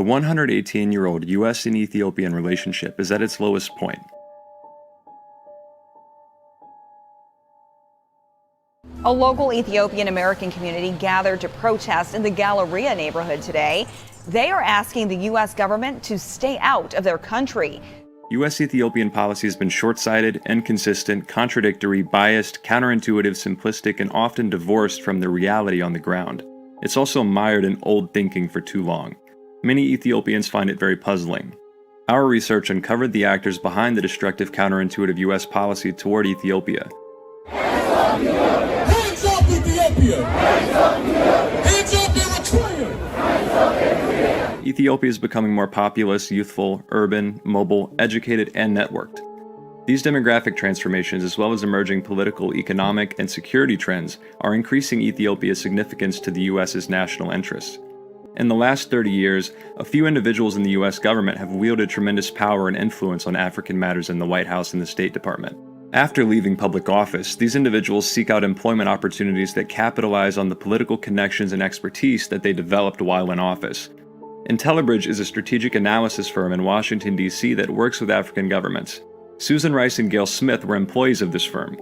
The 118-year-old U.S. and Ethiopian relationship is at its lowest point. A local Ethiopian American community gathered to protest in the Galleria neighborhood today. They are asking the U.S. government to stay out of their country. U.S.-Ethiopian policy has been short-sighted, inconsistent, contradictory, biased, counterintuitive, simplistic, and often divorced from the reality on the ground. It's also mired in old thinking for too long. Many Ethiopians find it very puzzling. Our research uncovered the actors behind the destructive, counterintuitive U.S. policy toward Ethiopia. Hands up, Ethiopia! Hands up, Eritrea! Ethiopia is becoming more populous, youthful, urban, mobile, educated, and networked. These demographic transformations, as well as emerging political, economic, and security trends, are increasing Ethiopia's significance to the U.S.'s national interests. In the last 30 years, a few individuals in the U.S. government have wielded tremendous power and influence on African matters in the White House and the State Department. After leaving public office, these individuals seek out employment opportunities that capitalize on the political connections and expertise that they developed while in office. Intellibridge is a strategic analysis firm in Washington, D.C. that works with African governments. Susan Rice and Gail Smith were employees of this firm.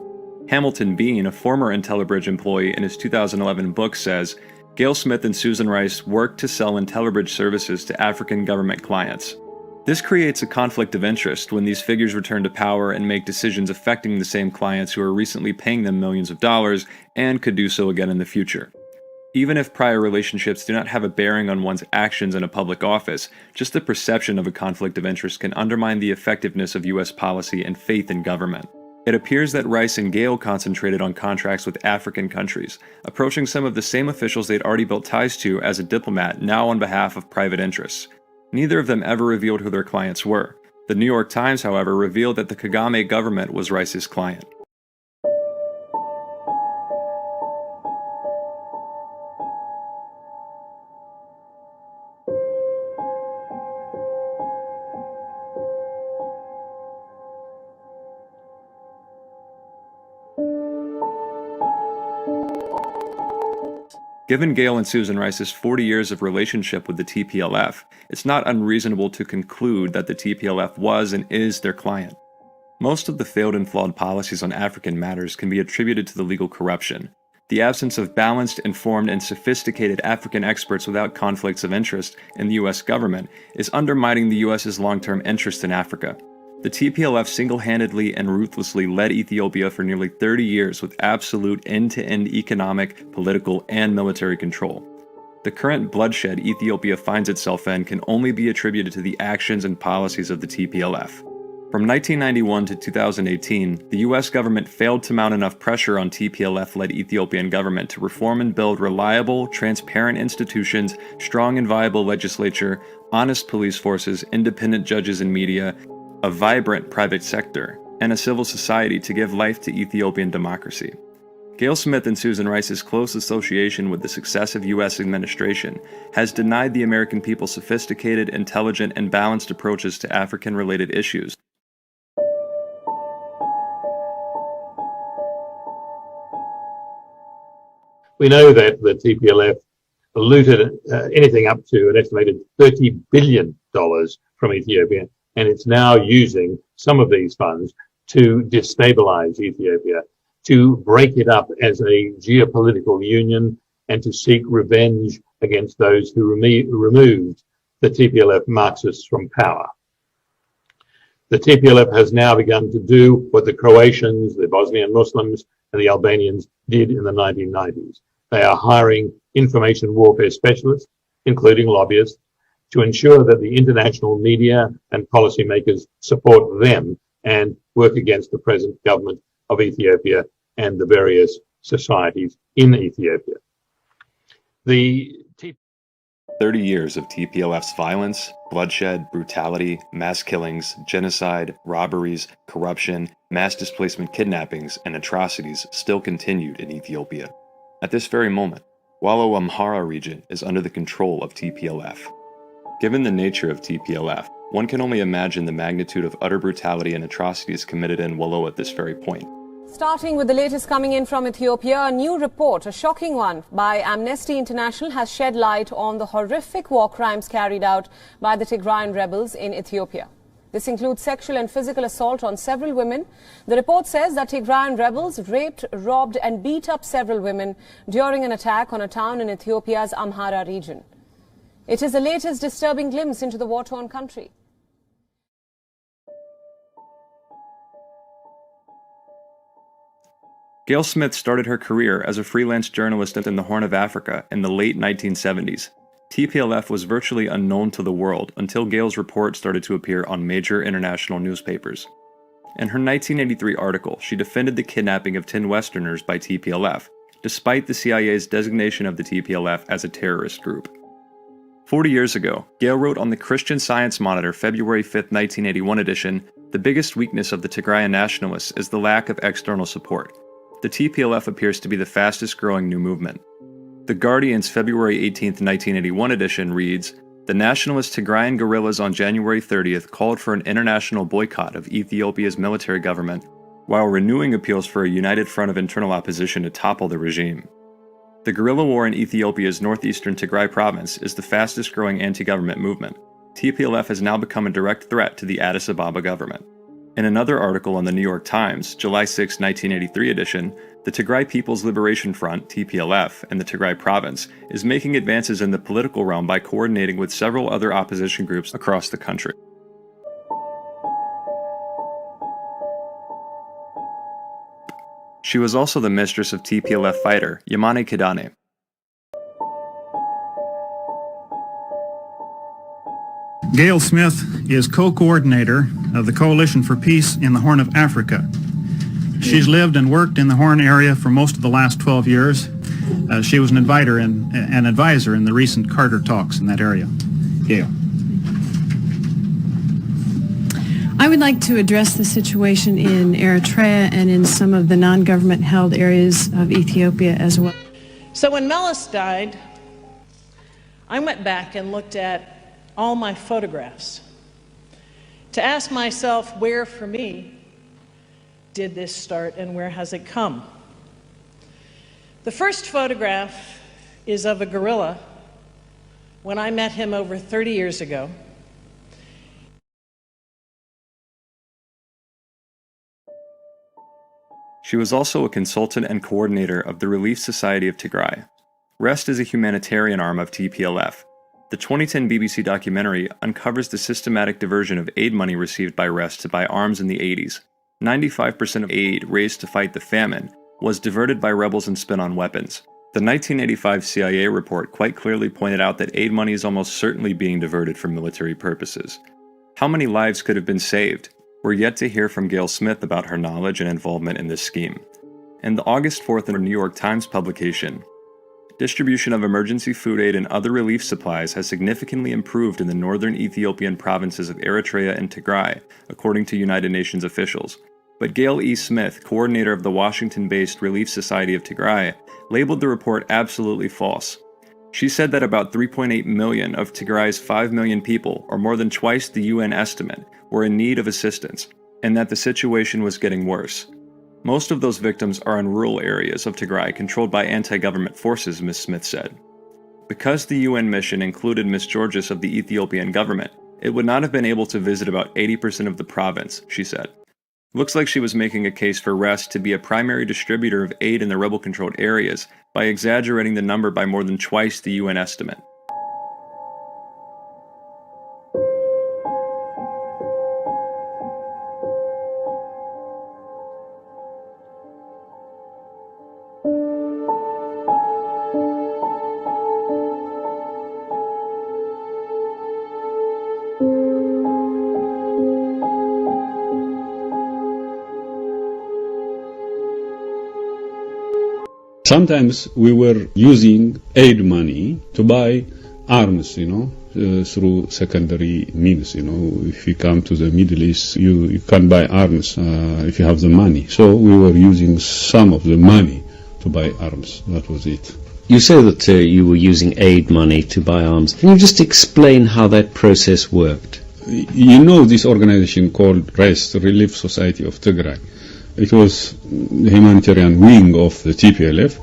Hamilton Bean, a former Intellibridge employee, in his 2011 book says, Gail Smith and Susan Rice worked to sell Intellibridge services to African government clients. This creates a conflict of interest when these figures return to power and make decisions affecting the same clients who are recently paying them millions of dollars and could do so again in the future. Even if prior relationships do not have a bearing on one's actions in a public office, just the perception of a conflict of interest can undermine the effectiveness of U.S. policy and faith in government. It appears that Rice and Gale concentrated on contracts with African countries, approaching some of the same officials they'd already built ties to as a diplomat, now on behalf of private interests. Neither of them ever revealed who their clients were. The New York Times, however, revealed that the Kagame government was Rice's client. Given Gail and Susan Rice's 40 years of relationship with the TPLF, it's not unreasonable to conclude that the TPLF was and is their client. Most of the failed and flawed policies on African matters can be attributed to the legal corruption. The absence of balanced, informed, and sophisticated African experts without conflicts of interest in the U.S. government is undermining the U.S.'s long-term interest in Africa. The TPLF single-handedly and ruthlessly led Ethiopia for nearly 30 years with absolute end-to-end economic, political, and military control. The current bloodshed Ethiopia finds itself in can only be attributed to the actions and policies of the TPLF. From 1991 to 2018, the U.S. government failed to mount enough pressure on TPLF-led Ethiopian government to reform and build reliable, transparent institutions, strong and viable legislature, honest police forces, independent judges and media, a vibrant private sector, and a civil society to give life to Ethiopian democracy. Gail Smith and Susan Rice's close association with the successive U.S. administration has denied the American people sophisticated, intelligent, and balanced approaches to African-related issues. We know that the TPLF looted anything up to an estimated $30 billion from Ethiopia, and it's now using some of these funds to destabilize Ethiopia, to break it up as a geopolitical union, and to seek revenge against those who removed the TPLF Marxists from power. The TPLF has now begun to do what the Croatians, the Bosnian Muslims, and the Albanians did in the 1990s. They are hiring information warfare specialists, including lobbyists, to ensure that the international media and policymakers support them and work against the present government of Ethiopia and the various societies in Ethiopia. The 30 years of TPLF's violence, bloodshed, brutality, mass killings, genocide, robberies, corruption, mass displacement kidnappings, and atrocities still continued in Ethiopia. At this very moment, Wallo Amhara region is under the control of TPLF. Given the nature of TPLF, one can only imagine the magnitude of utter brutality and atrocities committed in Wallo at this very point. Starting with the latest coming in from Ethiopia, a new report, a shocking one, by Amnesty International has shed light on the horrific war crimes carried out by the Tigrayan rebels in Ethiopia. This includes sexual and physical assault on several women. The report says that Tigrayan rebels raped, robbed and beat up several women during an attack on a town in Ethiopia's Amhara region. It is the latest disturbing glimpse into the war-torn country. Gail Smith started her career as a freelance journalist in the Horn of Africa in the late 1970s. TPLF was virtually unknown to the world until Gail's report started to appear on major international newspapers. In her 1983 article, she defended the kidnapping of 10 Westerners by TPLF, despite the CIA's designation of the TPLF as a terrorist group. 40 years ago, Gail wrote on the Christian Science Monitor February 5, 1981 edition, "The biggest weakness of the Tigrayan nationalists is the lack of external support. The TPLF appears to be the fastest growing new movement." The Guardian's February 18, 1981 edition reads, "The nationalist Tigrayan guerrillas on January 30th called for an international boycott of Ethiopia's military government, while renewing appeals for a united front of internal opposition to topple the regime." The guerrilla war in Ethiopia's northeastern Tigray province is the fastest growing anti-government movement. TPLF has now become a direct threat to the Addis Ababa government. In another article on the New York Times, July 6, 1983 edition, the Tigray People's Liberation Front, TPLF, in the Tigray province is making advances in the political realm by coordinating with several other opposition groups across the country. She was also the mistress of TPLF fighter Yamane Kidane. Gail Smith is co-coordinator of the Coalition for Peace in the Horn of Africa. She's lived and worked in the Horn area for most of the last 12 years. She was an advisor in the recent Carter talks in that area. Gail. I would like to address the situation in Eritrea and in some of the non-government held areas of Ethiopia as well. So when Melis died, I went back and looked at all my photographs to ask myself, where for me did this start and where has it come? The first photograph is of a gorilla when I met him over 30 years ago. She was also a consultant and coordinator of the Relief Society of Tigray. REST is a humanitarian arm of TPLF. The 2010 BBC documentary uncovers the systematic diversion of aid money received by REST to buy arms in the 80s. 95% of aid raised to fight the famine was diverted by rebels and spent on weapons. The 1985 CIA report quite clearly pointed out that aid money is almost certainly being diverted for military purposes. How many lives could have been saved? We're yet to hear from Gail Smith about her knowledge and involvement in this scheme. In the August 4th New York Times publication, distribution of emergency food aid and other relief supplies has significantly improved in the northern Ethiopian provinces of Eritrea and Tigray, according to United Nations officials. But Gail E. Smith, coordinator of the Washington-based Relief Society of Tigray, labeled the report absolutely false. She said that about 3.8 million of Tigray's 5 million people, or more than twice the UN estimate, were in need of assistance, and that the situation was getting worse. Most of those victims are in rural areas of Tigray controlled by anti-government forces, Ms. Smith said. Because the UN mission included Ms. Georges of the Ethiopian government, it would not have been able to visit about 80% of the province, she said. Looks like she was making a case for REST to be a primary distributor of aid in the rebel-controlled areas by exaggerating the number by more than twice the UN estimate. Sometimes we were using aid money to buy arms, through secondary means. If you come to the Middle East, you can buy arms if you have the money. So we were using some of the money to buy arms. That was it. You say that you were using aid money to buy arms. Can you just explain how that process worked? You know this organization called REST, Relief Society of Tigray. It was the humanitarian wing of the TPLF,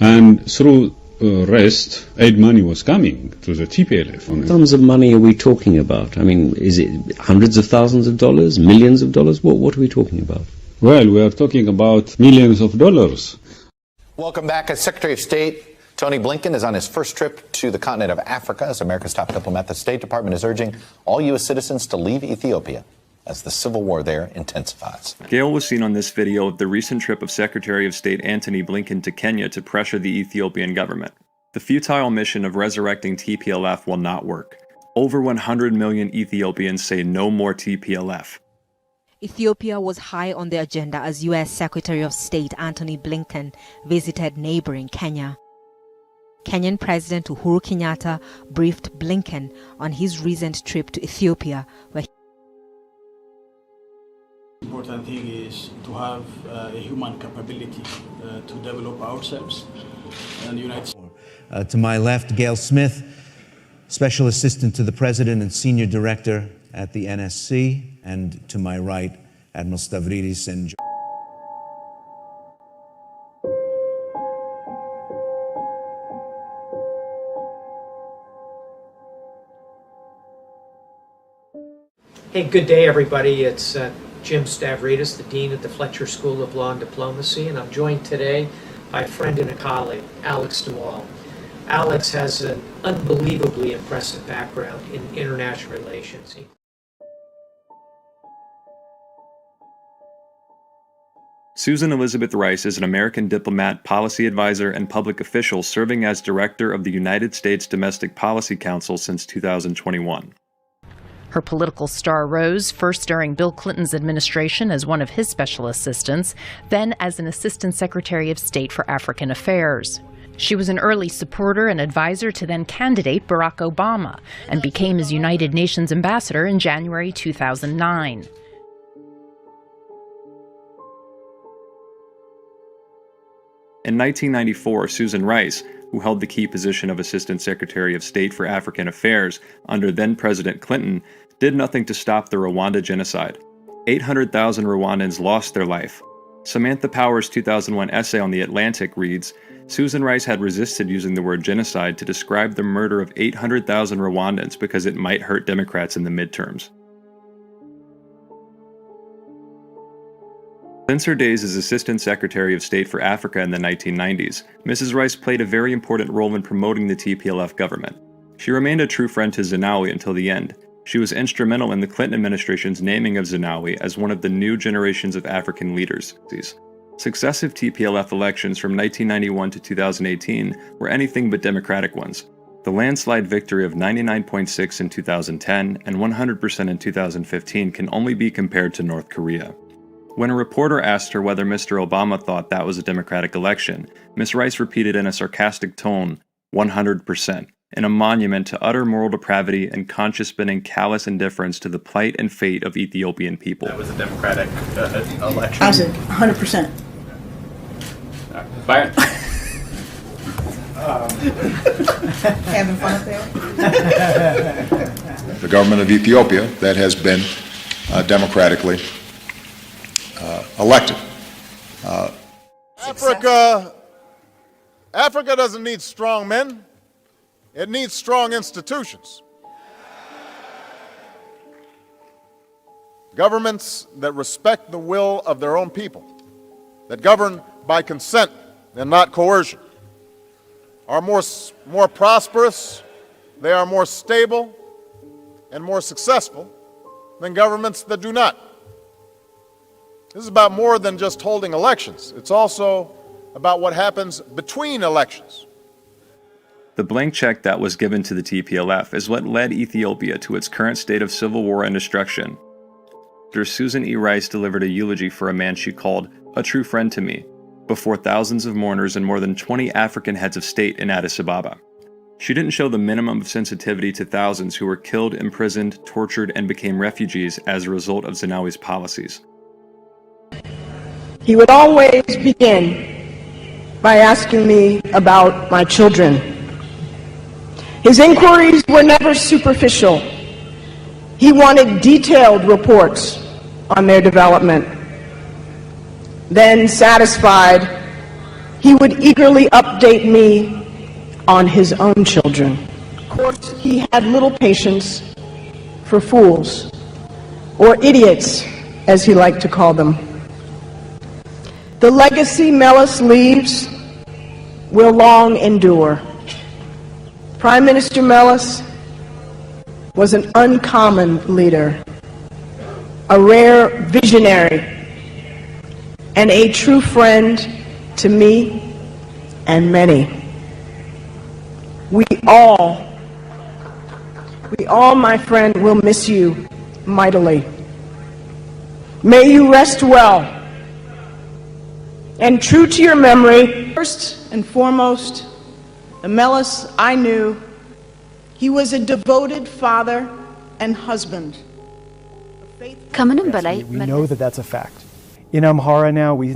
and through rest, aid money was coming to the TPLF. What sums of money are we talking about? I mean, is it hundreds of thousands of dollars, millions of dollars? What are we talking about? Well, we are talking about millions of dollars. Welcome back. As Secretary of State Tony Blinken is on his first trip to the continent of Africa as America's top diplomat. The State Department is urging all U.S. citizens to leave Ethiopia as the civil war there intensifies. Gail was seen on this video of the recent trip of Secretary of State Antony Blinken to Kenya to pressure the Ethiopian government. The futile mission of resurrecting TPLF will not work. Over 100 million Ethiopians say no more TPLF. Ethiopia was high on the agenda as U.S. Secretary of State Antony Blinken visited neighboring Kenya. Kenyan President Uhuru Kenyatta briefed Blinken on his recent trip to Ethiopia, where The important thing is to have a human capability to develop ourselves and the United States. To my left, Gail Smith, Special Assistant to the President and Senior Director at the NSC, and to my right, Admiral Stavridis and Hey, good day, everybody. It's Jim Stavridis, the Dean at the Fletcher School of Law and Diplomacy, and I'm joined today by a friend and a colleague, Alex Duval. Alex has an unbelievably impressive background in international relations. Susan Elizabeth Rice is an American diplomat, policy advisor, and public official serving as director of the United States Domestic Policy Council since 2021. Her political star rose first during Bill Clinton's administration as one of his special assistants, then as an Assistant Secretary of State for African Affairs. She was an early supporter and advisor to then-candidate Barack Obama and became his United Nations ambassador in January 2009. In 1994, Susan Rice, who held the key position of Assistant Secretary of State for African Affairs under then-President Clinton, did nothing to stop the Rwanda genocide. 800,000 Rwandans lost their life. Samantha Power's 2001 essay on The Atlantic reads, Susan Rice had resisted using the word genocide to describe the murder of 800,000 Rwandans because it might hurt Democrats in the midterms. Since her days as Assistant Secretary of State for Africa in the 1990s, Mrs. Rice played a very important role in promoting the TPLF government. She remained a true friend to Zenawi until the end. She was instrumental in the Clinton administration's naming of Zenawi as one of the new generations of African leaders. Successive TPLF elections from 1991 to 2018 were anything but democratic ones. The landslide victory of 99.6% in 2010 and 100% in 2015 can only be compared to North Korea. When a reporter asked her whether Mr. Obama thought that was a democratic election, Ms. Rice repeated in a sarcastic tone, 100%, in a monument to utter moral depravity and conscience-bending callous indifference to the plight and fate of Ethiopian people. That was a democratic election. I said 100%. Byron. Having fun up there? The government of Ethiopia that has been democratically elected. Africa doesn't need strong men. It needs strong institutions. Governments that respect the will of their own people, that govern by consent and not coercion, are more prosperous, they are more stable and more successful than governments that do not. This is about more than just holding elections. It's also about what happens between elections. The blank check that was given to the TPLF is what led Ethiopia to its current state of civil war and destruction. Dr. Susan E. Rice delivered a eulogy for a man she called a true friend to me, before thousands of mourners and more than 20 African heads of state in Addis Ababa. She didn't show the minimum of sensitivity to thousands who were killed, imprisoned, tortured, and became refugees as a result of Zenawi's policies. He would always begin by asking me about my children. His inquiries were never superficial. He wanted detailed reports on their development. Then, satisfied, he would eagerly update me on his own children. Of course, he had little patience for fools, or idiots, as he liked to call them. The legacy Meles leaves will long endure. Prime Minister Meles was an uncommon leader, a rare visionary, and a true friend to me and many. We all, my friend, will miss you mightily. May you rest well. And true to your memory, first and foremost, the Meles I knew, he was a devoted father and husband. We know that that's a fact. In Amhara now, we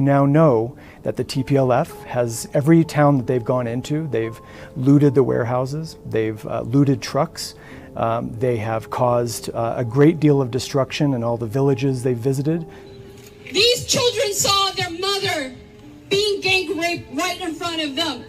now know that the TPLF has every town that they've gone into, they've looted the warehouses, they've looted trucks, they have caused a great deal of destruction in all the villages they've visited. These children saw their mother being gang raped right in front of them.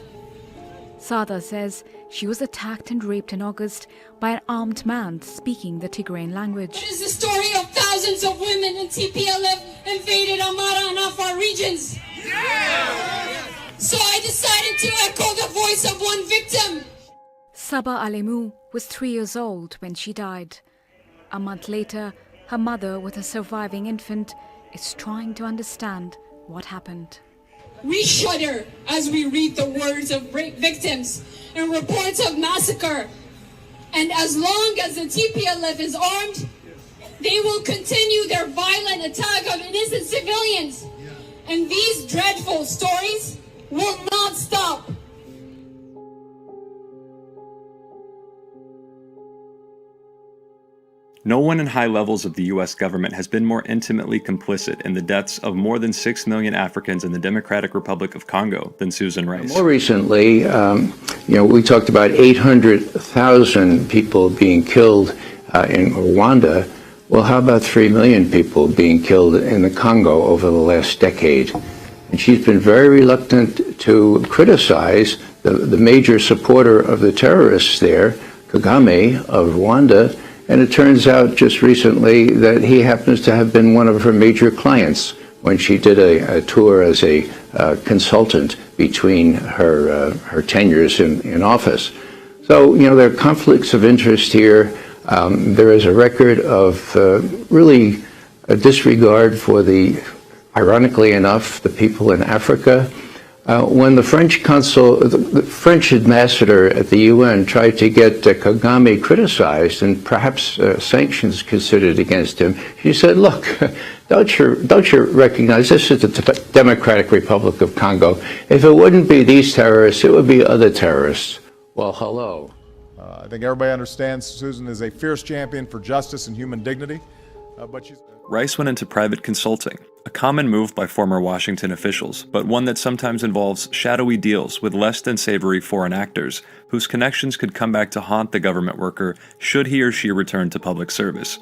Sada says she was attacked and raped in August by an armed man speaking the Tigrayan language. It is the story of thousands of women in TPLF invaded Amhara and Afar regions. Yeah! So I decided to echo the voice of one victim. Saba Alemu was 3 years old when she died. A month later, her mother, with a surviving infant, is trying to understand what happened. We shudder as we read the words of rape victims and reports of massacre. And as long as the TPLF is armed, they will continue their violent attack of innocent civilians. And these dreadful stories will not stop. No one in high levels of the U.S. government has been more intimately complicit in the deaths of more than 6 million Africans in the Democratic Republic of Congo than Susan Rice. More recently, we talked about 800,000 people being killed in Rwanda. Well, how about 3 million people being killed in the Congo over the last decade? And she's been very reluctant to criticize the major supporter of the terrorists there, Kagame of Rwanda. And it turns out just recently that he happens to have been one of her major clients when she did a tour as a consultant between her tenures in office. So, there are conflicts of interest here. There is a record of really a disregard for ironically enough, the people in Africa. When the French ambassador at the UN tried to get Kagame criticized and perhaps sanctions considered against him, she said, look, don't you recognize this is the Democratic Republic of Congo? If it wouldn't be these terrorists, it would be other terrorists. Well, hello. I think everybody understands Susan is a fierce champion for justice and human dignity, but she's... Rice went into private consulting, a common move by former Washington officials, but one that sometimes involves shadowy deals with less than savory foreign actors, whose connections could come back to haunt the government worker should he or she return to public service.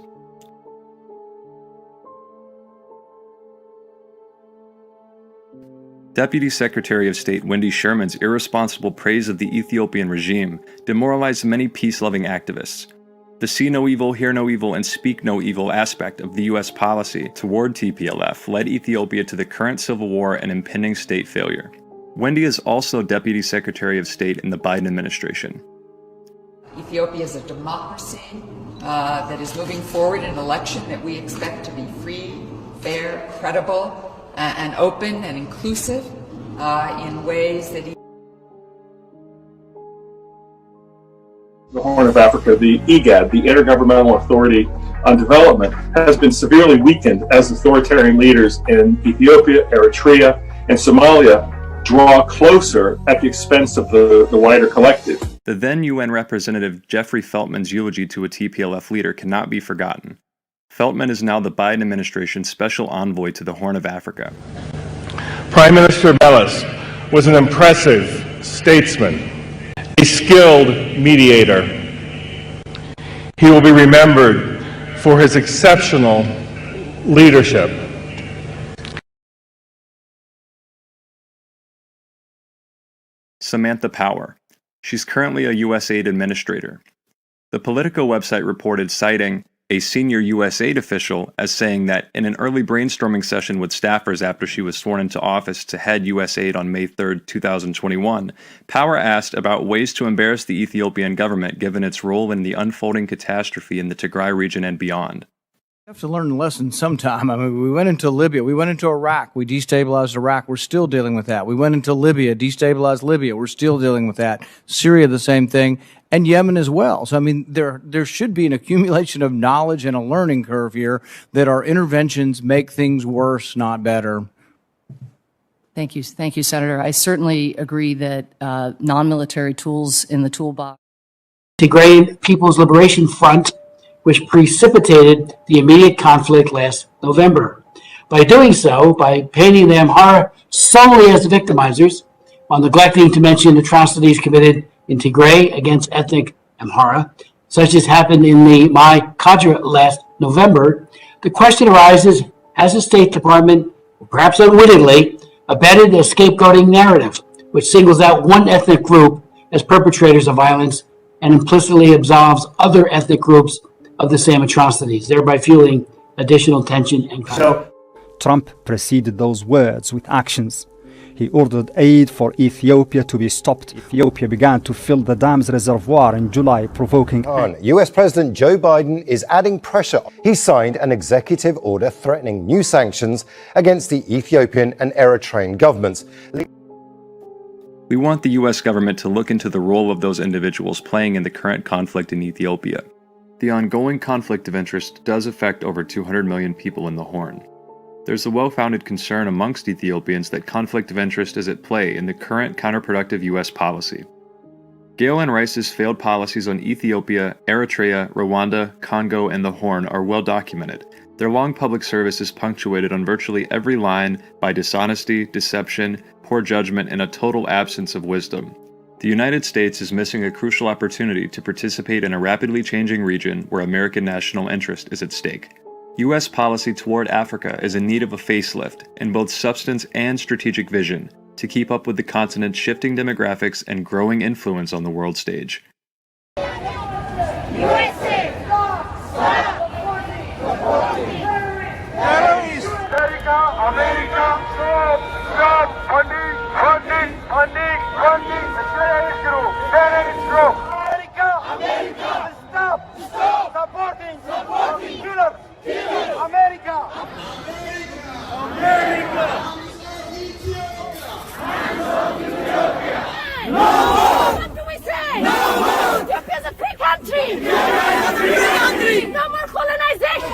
Deputy Secretary of State Wendy Sherman's irresponsible praise of the Ethiopian regime demoralized many peace-loving activists. The see no evil, hear no evil, and speak no evil aspect of the U.S. policy toward TPLF led Ethiopia to the current civil war and impending state failure. Wendy is also Deputy Secretary of State in the Biden administration. Ethiopia is a democracy that is moving forward in an election that we expect to be free, fair, credible, and open and inclusive in ways that... The Horn of Africa, the IGAD, the Intergovernmental Authority on Development, has been severely weakened as authoritarian leaders in Ethiopia, Eritrea, and Somalia draw closer at the expense of the wider collective. The then UN representative Jeffrey Feltman's eulogy to a TPLF leader cannot be forgotten. Feltman is now the Biden administration's special envoy to the Horn of Africa. Prime Minister Meles was an impressive statesman, a skilled mediator. He will be remembered for his exceptional leadership Samantha Power. She's currently a USAID administrator. The Politico website reported citing a senior USAID official as saying that in an early brainstorming session with staffers after she was sworn into office to head USAID on May 3, 2021, Power asked about ways to embarrass the Ethiopian government given its role in the unfolding catastrophe in the Tigray region and beyond. We have to learn a lesson sometime. I mean, we went into Libya. We went into Iraq. We destabilized Iraq. We're still dealing with that. We went into Libya, destabilized Libya. We're still dealing with that. Syria, the same thing. And Yemen as well. So, I mean, there should be an accumulation of knowledge and a learning curve here that our interventions make things worse, not better. Thank you, Senator. I certainly agree that non-military tools in the toolbox. Tigray People's Liberation Front, which precipitated the immediate conflict last November. By doing so, by painting the Amhara solely as the victimizers, while neglecting to mention atrocities committed in Tigray against ethnic Amhara, such as happened in the Mai Kadra last November, the question arises, has the State Department, perhaps unwittingly, abetted a scapegoating narrative, which singles out one ethnic group as perpetrators of violence and implicitly absolves other ethnic groups of the same atrocities, thereby fueling additional tension and conflict. Trump preceded those words with actions. He ordered aid for Ethiopia to be stopped. Ethiopia began to fill the dam's reservoir in July, provoking... US President Joe Biden is adding pressure. He signed an executive order threatening new sanctions against the Ethiopian and Eritrean governments. We want the US government to look into the role of those individuals playing in the current conflict in Ethiopia. The ongoing conflict of interest does affect over 200 million people in the Horn. There's a well-founded concern amongst Ethiopians that conflict of interest is at play in the current counterproductive US policy. Gale and Rice's failed policies on Ethiopia, Eritrea, Rwanda, Congo, and the Horn are well documented. Their long public service is punctuated on virtually every line by dishonesty, deception, poor judgment, and a total absence of wisdom. The United States is missing a crucial opportunity to participate in a rapidly changing region where American national interest is at stake. U.S. policy toward Africa is in need of a facelift in both substance and strategic vision to keep up with the continent's shifting demographics and growing influence on the world stage. No more colonization!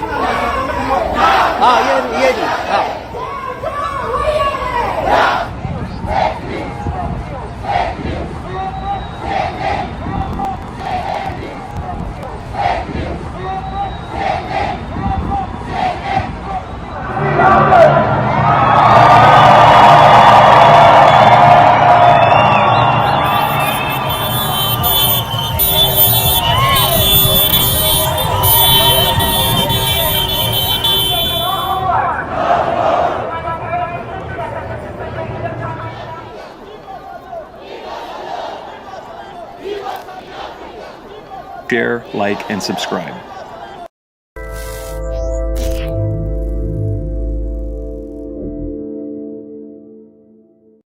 Share, like, and subscribe.